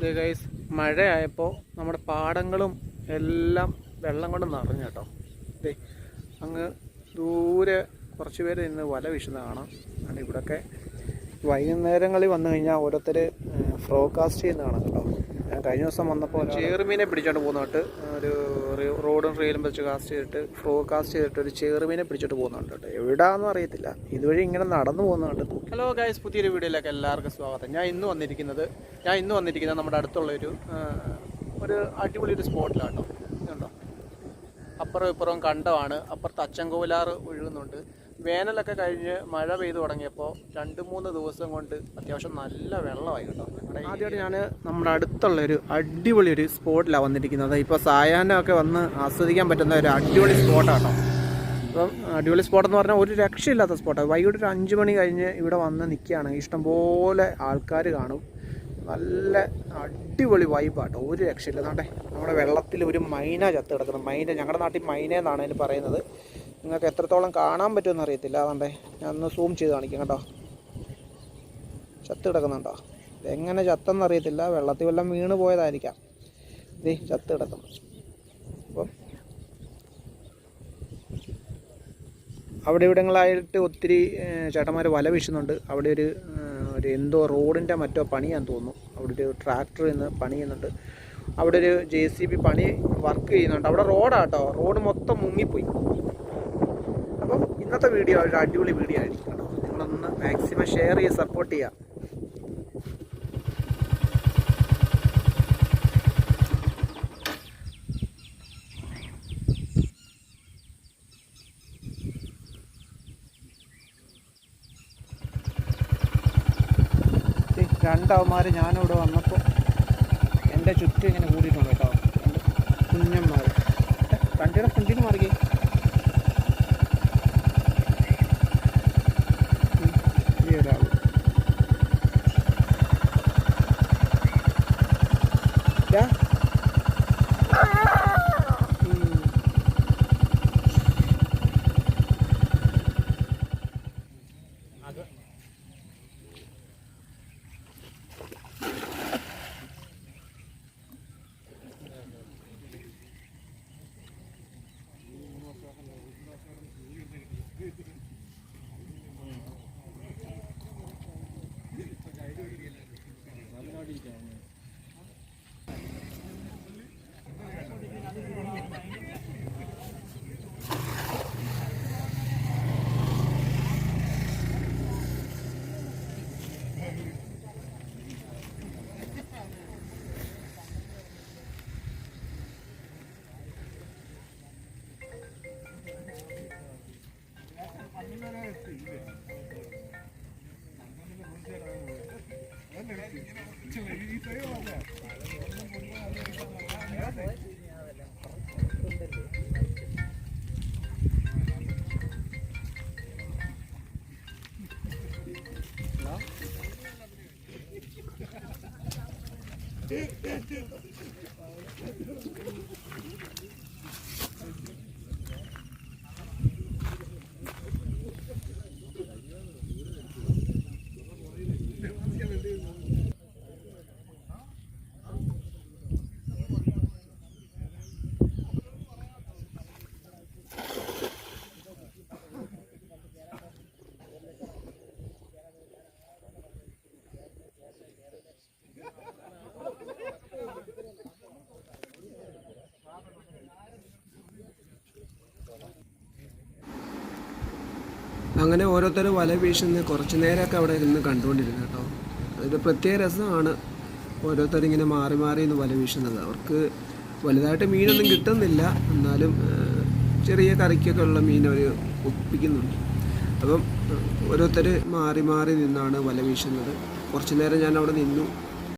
ഇത് ഗൈസ് മഴയായപ്പോൾ നമ്മുടെ പാടങ്ങളും എല്ലാം വെള്ളം കൊണ്ട് നിറഞ്ഞു കേട്ടോ. ഇതേ അങ്ങ് ദൂരെ കുറച്ച് പേര് ഇന്ന് വല വീശുന്ന കാണാം. കാരണം ഇവിടെയൊക്കെ വൈകുന്നേരങ്ങളിൽ വന്നു കഴിഞ്ഞാൽ ഓരോരുത്തർ ഫ്രോകാസ്റ്റ് ചെയ്യുന്ന കാണാം കേട്ടോ. ഞാൻ കഴിഞ്ഞ ദിവസം വന്നപ്പോൾ ചേറുമീനെ പിടിച്ചോണ്ട് പോകുന്നുണ്ട്. ഒരു റോഡും റെയിലും വെച്ച് ഫ്രോകാസ്റ്റ് ചെയ്തിട്ട് ഒരു ചേറുമീനെ പിടിച്ചോട്ട് പോകുന്നുണ്ട് കേട്ടോ. എവിടാന്നും അറിയത്തില്ല, ഇതുവഴി ഇങ്ങനെ നടന്നു പോകുന്നുണ്ട്. ഹലോ ഗൈസ്, പുതിയൊരു വീഡിയോയിലേക്ക് എല്ലാവർക്കും സ്വാഗതം. ഞാൻ ഇന്ന് വന്നിരിക്കുന്നത് നമ്മുടെ അടുത്തുള്ളൊരു അടിപൊളി ഒരു സ്പോട്ടിലാട്ടോ. ഇതുണ്ടോ, അപ്പുറം ഇപ്പുറം കണ്ടമാണ്. അപ്പുറത്ത് അച്ചൻകോവിലാറ് ഒഴുകുന്നുണ്ട്. വേനലൊക്കെ കഴിഞ്ഞ് മഴ പെയ്തു തുടങ്ങിയപ്പോൾ 2-3 ദിവസം കൊണ്ട് അത്യാവശ്യം നല്ല വെള്ളമായി കേട്ടോ. ആദ്യമായിട്ട് ഞാൻ നമ്മുടെ അടുത്തുള്ളൊരു അടിപൊളി ഒരു സ്പോട്ടിലാണ് വന്നിരിക്കുന്നത്. ഇപ്പോൾ സായാഹ്നമൊക്കെ വന്ന് ആസ്വദിക്കാൻ പറ്റുന്ന ഒരു അടിപൊളി സ്പോട്ടാട്ടോ. അപ്പം അടിപൊളി സ്പോട്ടെന്ന് പറഞ്ഞാൽ ഒരു രക്ഷയില്ലാത്ത സ്പോട്ടാണ്. വൈകിട്ട് ഒരു 5 മണി കഴിഞ്ഞ് ഇവിടെ വന്ന് നിൽക്കുകയാണെങ്കിൽ ഇഷ്ടംപോലെ ആൾക്കാർ കാണും. നല്ല അടിപൊളി വൈബാട്ടോ, ഒരു രക്ഷയില്ല. അതാണ്ടേ നമ്മുടെ വെള്ളത്തിൽ ഒരു മൈന ചത്ത് കിടക്കണം. ഞങ്ങളുടെ നാട്ടിൽ മൈന എന്നാണ് അതിന് പറയുന്നത്. നിങ്ങൾക്ക് എത്രത്തോളം കാണാൻ പറ്റുമെന്ന് അറിയത്തില്ല. അതാണ്ടേ ഞാൻ ഒന്ന് സൂം ചെയ്ത് കാണിക്കാം കേട്ടോ. ചത്ത് കിടക്കുന്നുണ്ടോ? എങ്ങനെ ചത്തെന്ന് അറിയത്തില്ല, വെള്ളത്തിൽ വല്ലതും വീണ് പോയതായിരിക്കാം. ഇതേ ചത്ത് കിടക്കുന്നു. അപ്പം അവിടെ ഇവിടങ്ങളായിട്ട് ഒത്തിരി ചേട്ടന്മാർ വല വീശുന്നുണ്ട്. അവിടെ ഒരു എന്തോ റോഡിൻ്റെ മറ്റോ പണിയാന്ന് തോന്നുന്നു. അവിടെ ഒരു ട്രാക്ടർ ഇന്ന് പണി ചെയ്യുന്നുണ്ട്. അവിടെ ഒരു JCB പണി വർക്ക് ചെയ്യുന്നുണ്ട്. അവിടെ റോഡാട്ടോ, റോഡ് മൊത്തം മുങ്ങിപ്പോയി. അപ്പം ഇന്നത്തെ വീഡിയോ ഒരു അടിപൊളി വീഡിയോ ആയിരിക്കും കേട്ടോ. നിങ്ങളൊന്ന് മാക്സിമം ഷെയർ ചെയ്ത് സപ്പോർട്ട് ചെയ്യുക. രണ്ടവന്മാർ ഞാനിവിടെ വന്നപ്പോൾ എൻ്റെ ചുറ്റും ഇങ്ങനെ കൂടിയിട്ടുണ്ട് കേട്ടോ. കുഞ്ഞന്മാർ വണ്ടിയുടെ ഫ്രണ്ടിന് മാറി ഒരാൾ. അങ്ങനെ ഓരോരുത്തർ വല വീശുന്ന കുറച്ച് നേരമൊക്കെ അവിടെ ഇരുന്ന് കണ്ടുകൊണ്ടിരുന്നു കേട്ടോ. അതൊരു പ്രത്യേക രസമാണ്. ഓരോരുത്തരിങ്ങനെ മാറി മാറി ഇന്ന് വല വീശുന്നത്. അവർക്ക് വലുതായിട്ട് മീനൊന്നും കിട്ടുന്നില്ല, എന്നാലും ചെറിയ കറിക്കൊക്കെ ഉള്ള മീൻ അവർ ഒപ്പിക്കുന്നുണ്ട്. അപ്പം ഓരോരുത്തർ മാറി മാറി നിന്നാണ് വല വീശുന്നത്. കുറച്ച് നേരം ഞാൻ അവിടെ നിന്നു.